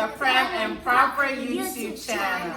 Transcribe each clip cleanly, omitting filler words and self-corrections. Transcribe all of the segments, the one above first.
the Prem and Proper YouTube channel.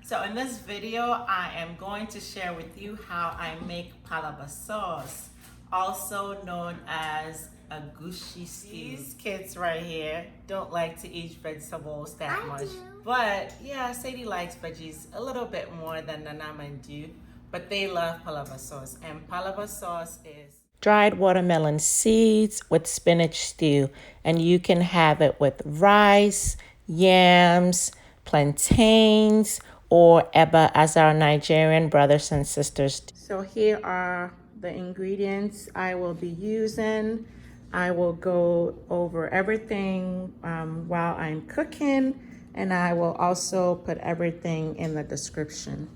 So in this video, I am going to share with you how I make Palava sauce, also known as Agushi stew. These kids right here don't like to eat vegetables that much. But yeah, Sadie likes veggies a little bit more than Nana and do, but they love Palava sauce. And Palava sauce is dried watermelon seeds with spinach stew, and you can have it with rice, yams, plantains, or eba as our Nigerian brothers and sisters. So here are the ingredients I will be using. I will go over everything while I'm cooking, and I will also put everything in the description.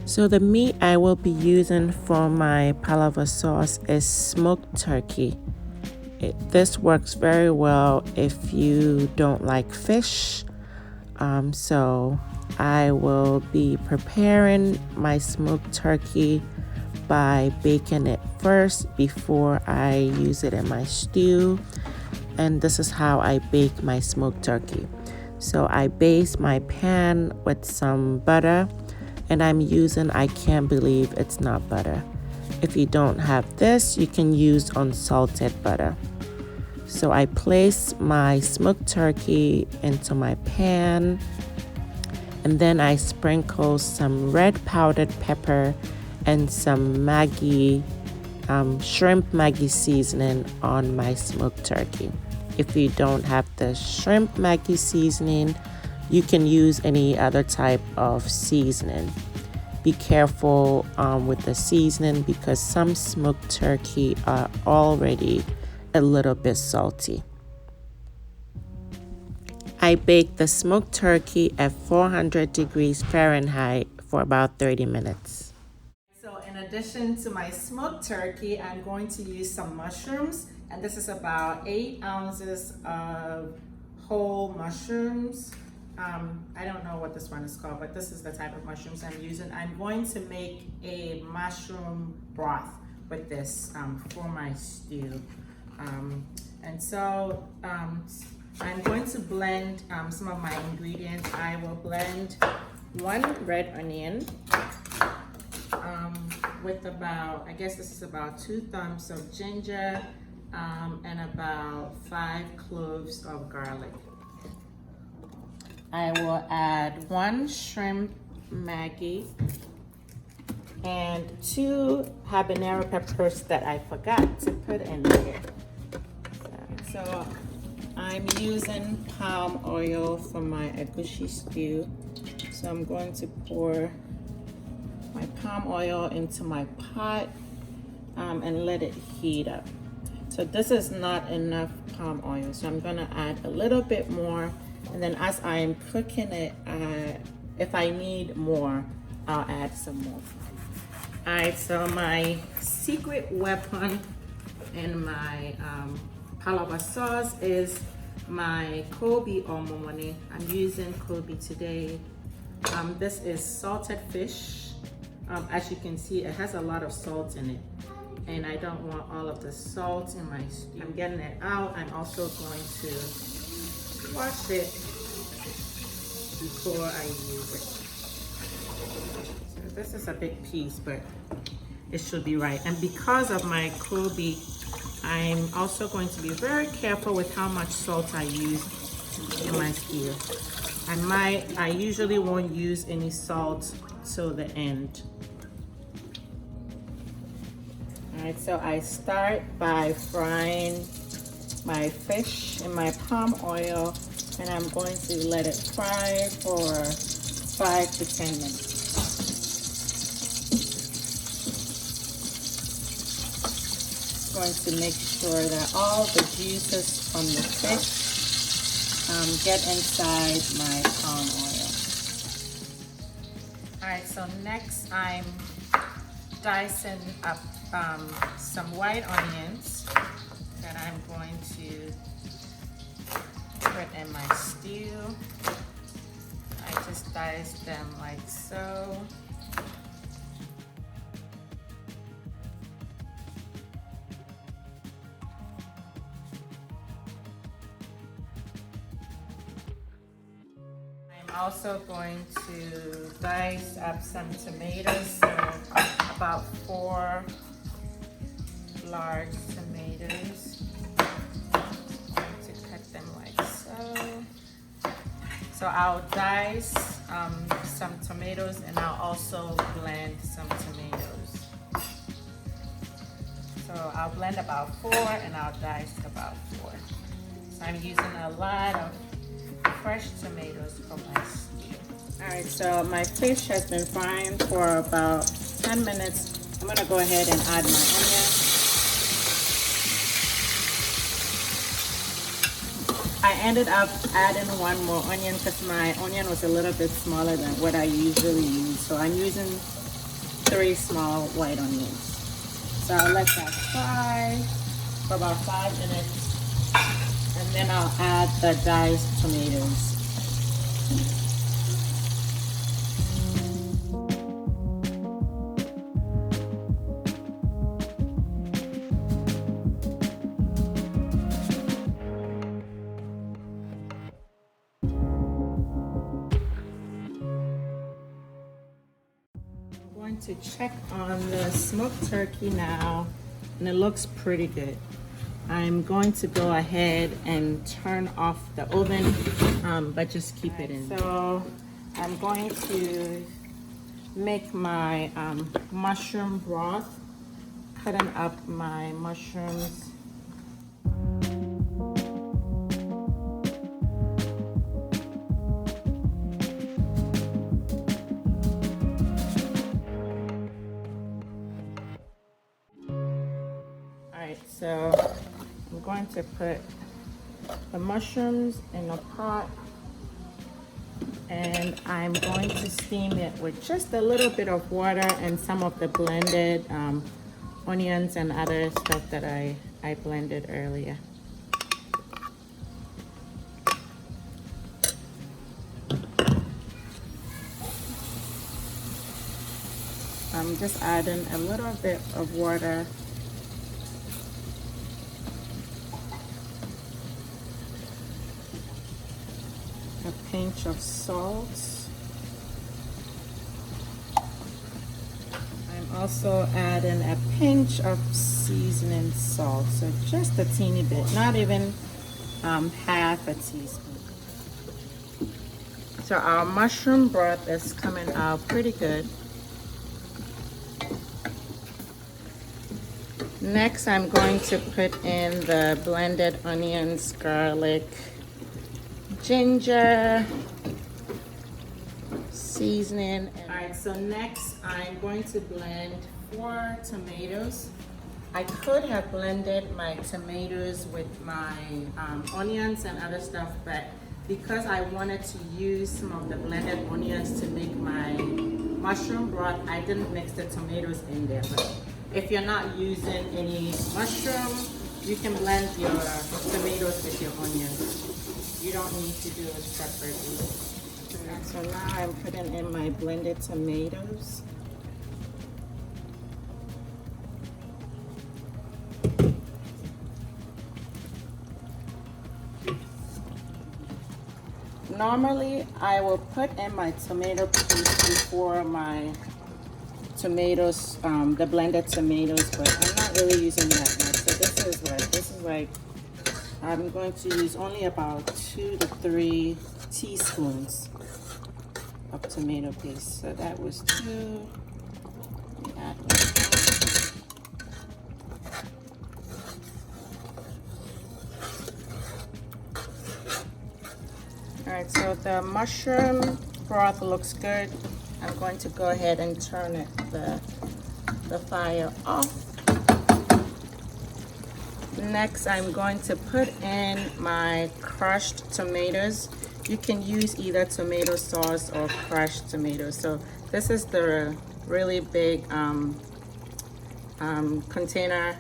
So the meat I will be using for my Palava sauce is smoked turkey. This works very well if you don't like fish. So I will be preparing my smoked turkey by baking it first before I use it in my stew. And this is how I bake my smoked turkey. So I baste my pan with some butter, and I'm using, I can't believe it's not butter. If you don't have this, you can use unsalted butter. So I place my smoked turkey into my pan, and then I sprinkle some red powdered pepper and some Maggi, shrimp Maggi seasoning on my smoked turkey. If you don't have the shrimp Maggi seasoning, you can use any other type of seasoning. Be careful with the seasoning because some smoked turkey are already a little bit salty. I bake the smoked turkey at 400 degrees Fahrenheit for about 30 minutes. So in addition to my smoked turkey, I'm going to use some mushrooms, and this is about 8 ounces of whole mushrooms. I don't know what this one is called, but this is the type of mushrooms I'm using. I'm going to make a mushroom broth with this for my stew. And so I'm going to blend some of my ingredients. I will blend 1 red onion with about, I guess this is about 2 thumbs of ginger and about 5 cloves of garlic. I will add 1 shrimp Maggi and 2 habanero peppers that I forgot to put in there. So I'm using palm oil for my Agushi stew. So I'm going to pour my palm oil into my pot and let it heat up. So this is not enough palm oil, so I'm gonna add a little bit more. And then as I'm cooking it, if I need more, I'll add some more. All right, so my secret weapon in my Palava sauce is my Koobi or Momoni. I'm using Koobi today. This is salted fish. As you can see, it has a lot of salt in it, and I don't want all of the salt in my stew. I'm getting it out. I'm also going to wash it before I use it. So this is a big piece, but it should be right. And because of my Koobi, I'm also going to be very careful with how much salt I use in my stew. I usually won't use any salt till the end. All right, so I start by frying my fish in my palm oil, and I'm going to let it fry for 5 to 10 minutes. Going to make sure that all the juices from the fish get inside my palm oil. All right, so next I'm dicing up some white onions that I'm going to put in my stew. I just dice them like so. also going to dice up some tomatoes, so about 4 large tomatoes. I'm going to cut them like so. So I'll dice some tomatoes, and I'll also blend some tomatoes. So I'll blend about 4 and I'll dice about 4. So I'm using a lot of fresh tomatoes for my stew. Alright, so my fish has been frying for about 10 minutes. I'm going to go ahead and add my onion. I ended up adding 1 more onion because my onion was a little bit smaller than what I usually use. So I'm using 3 small white onions. So I'll let that fry for about 5 minutes, and then I'll add the diced tomatoes. To check on the smoked turkey now, and it looks pretty good. I'm going to go ahead and turn off the oven, but just keep it in. So I'm going to make my mushroom broth, cutting up my mushrooms. So I'm going to put the mushrooms in a pot, and I'm going to steam it with just a little bit of water and some of the blended onions and other stuff that I blended earlier. I'm just adding a little bit of water. A pinch of salt. I'm also adding a pinch of seasoning salt, so just a teeny bit, not even half a teaspoon. So our mushroom broth is coming out pretty good. Next, I'm going to put in the blended onions, garlic, ginger, seasoning. Alright, so next I'm going to blend 4 tomatoes. I could have blended my tomatoes with my onions and other stuff, but because I wanted to use some of the blended onions to make my mushroom broth, I didn't mix the tomatoes in there. But if you're not using any mushroom, you can blend your tomatoes with your onions. You don't need to do it separately. So now I'm putting in my blended tomatoes. Normally, I will put in my tomato paste before my tomatoes, the blended tomatoes, but I'm not really using that much. So this is like I'm going to use only about 2 to 3 teaspoons of tomato paste. So that was 2. Add 1. All right, so the mushroom broth looks good. I'm going to go ahead and turn the fire off. Next, I'm going to put in my crushed tomatoes. You can use either tomato sauce or crushed tomatoes. So this is the really big container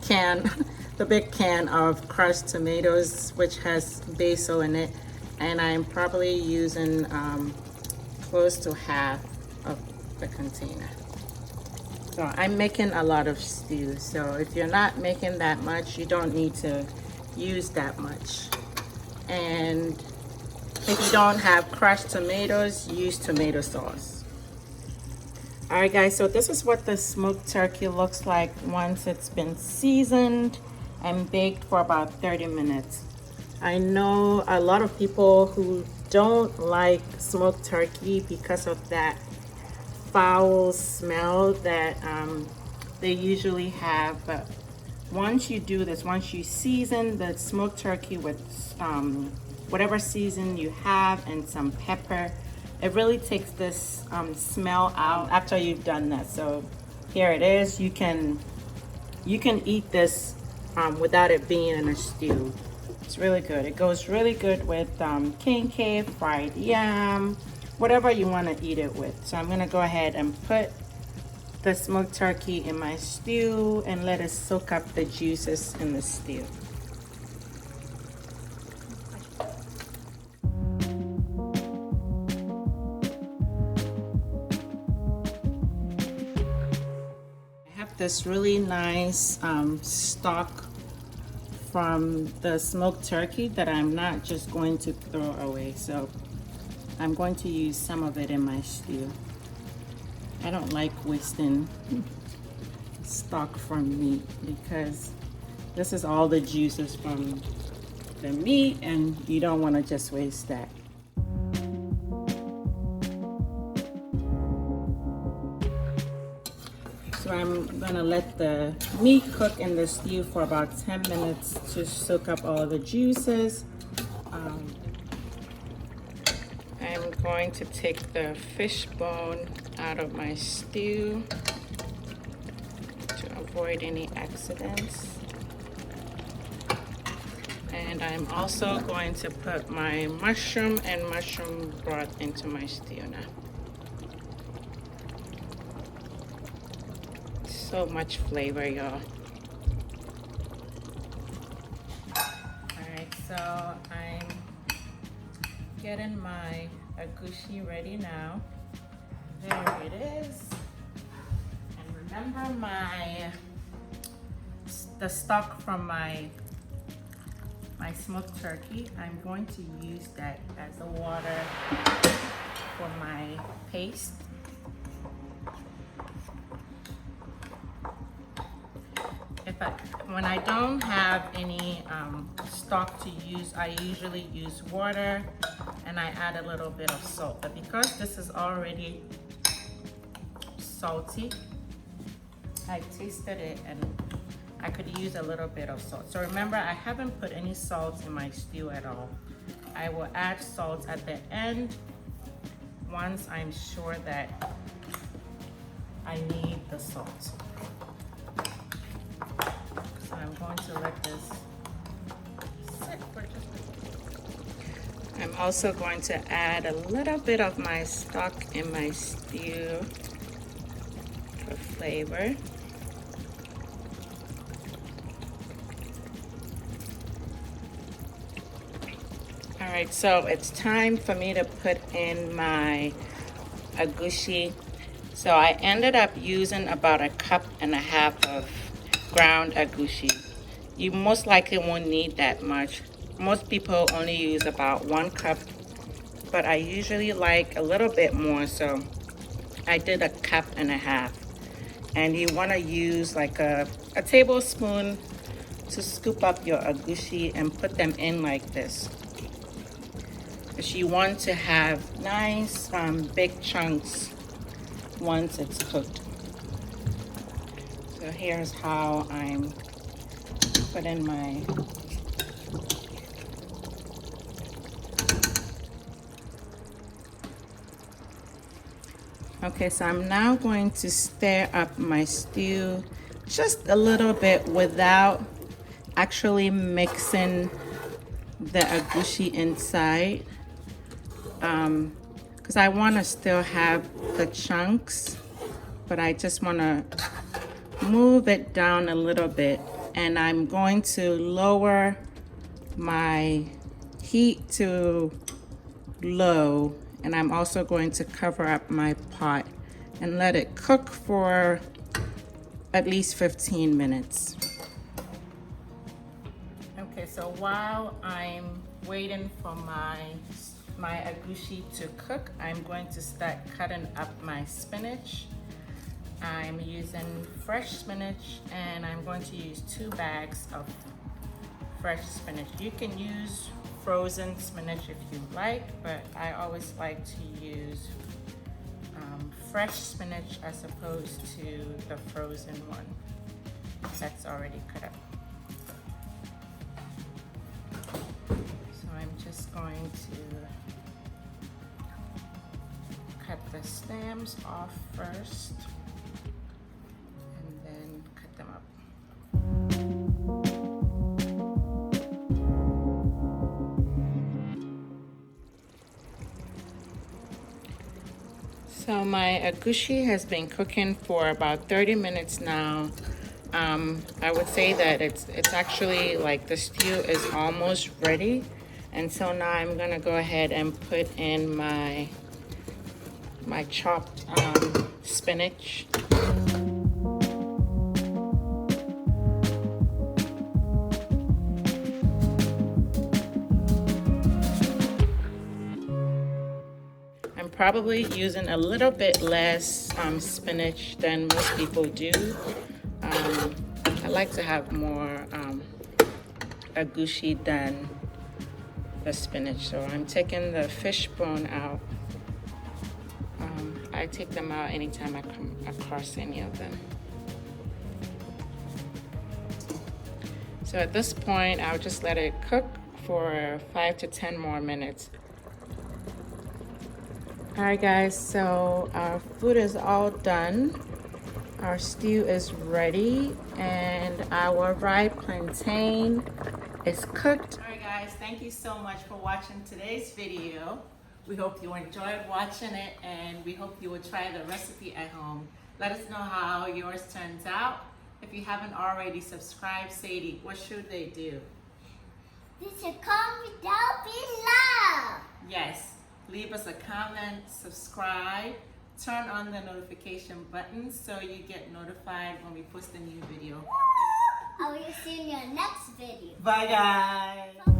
can, the big can of crushed tomatoes, which has basil in it. And I'm probably using close to half of the container. So I'm making a lot of stew. So if you're not making that much, you don't need to use that much. And If you don't have crushed tomatoes, use tomato sauce. All right, guys, so this is what the smoked turkey looks like once it's been seasoned and baked for about 30 minutes. I know a lot of people who don't like smoked turkey because of that foul smell that they usually have, but once you do this, once you season the smoked turkey with whatever season you have and some pepper, it really takes this smell out after you've done that. So here it is. You can eat this without it being in a stew. It's really good. It goes really good with king cake, fried yam, whatever you want to eat it with. So I'm gonna go ahead and put the smoked turkey in my stew and let it soak up the juices in the stew. I have this really nice stock from the smoked turkey that I'm not just going to throw away. So I'm going to use some of it in my stew. I don't like wasting stock from meat because this is all the juices from the meat and you don't want to just waste that. So I'm gonna let the meat cook in the stew for about 10 minutes to soak up all the juices. I'm going to take the fish bone out of my stew to avoid any accidents. And I'm also going to put my mushroom and mushroom broth into my stew now. So much flavor, y'all. Alright, so I'm getting my agushi ready now. There it is. And remember the stock from my smoked turkey. I'm going to use that as the water for my paste. When I don't have any stock to use, I usually use water and I add a little bit of salt. But because this is already salty, I tasted it and I could use a little bit of salt. So remember, I haven't put any salt in my stew at all. I will add salt at the end once I'm sure that I need the salt. So I'm going to let this sit for just a minute. I'm also going to add a little bit of my stock in my stew for flavor. All right, so it's time for me to put in my agushi. So I ended up using about 1.5 cups of ground agushi. You most likely won't need that much. Most people only use about 1 cup, but I usually like a little bit more, so I did 1.5 cups. And you want to use like a tablespoon to scoop up your agushi and put them in like this. Because you want to have nice big chunks once it's cooked. So here's how I'm putting my okay, so I'm now going to stir up my stew just a little bit without actually mixing the agushi inside, because I want to still have the chunks, but I just want to move it down a little bit. And I'm going to lower my heat to low, and I'm also going to cover up my pot and let it cook for at least 15 minutes. Okay, so while I'm waiting for my my agushi to cook, I'm going to start cutting up my spinach. I'm using fresh spinach and I'm going to use 2 bags of fresh spinach. You can use frozen spinach if you like, but I always like to use fresh spinach as opposed to the frozen one that's already cut up. So I'm just going to cut the stems off first and then cut them up. So my agushi has been cooking for about 30 minutes now. I would say that it's actually like the stew is almost ready. And so now I'm gonna go ahead and put in my chopped spinach. Probably using a little bit less spinach than most people do. I like to have more agushi than the spinach, so I'm taking the fish bone out. I take them out anytime I come across any of them. So at this point, I'll just let it cook for 5 to 10 more minutes. Alright guys, so our food is all done. Our stew is ready and our fried plantain is cooked. Alright guys, thank you so much for watching today's video. We hope you enjoyed watching it and we hope you will try the recipe at home. Let us know how yours turns out. If you haven't already subscribed, Sadie, what should they do? You should comment down below. Yes. Leave us a comment, subscribe, turn on the notification button so you get notified when we post a new video. I will see you in your next video. Bye guys.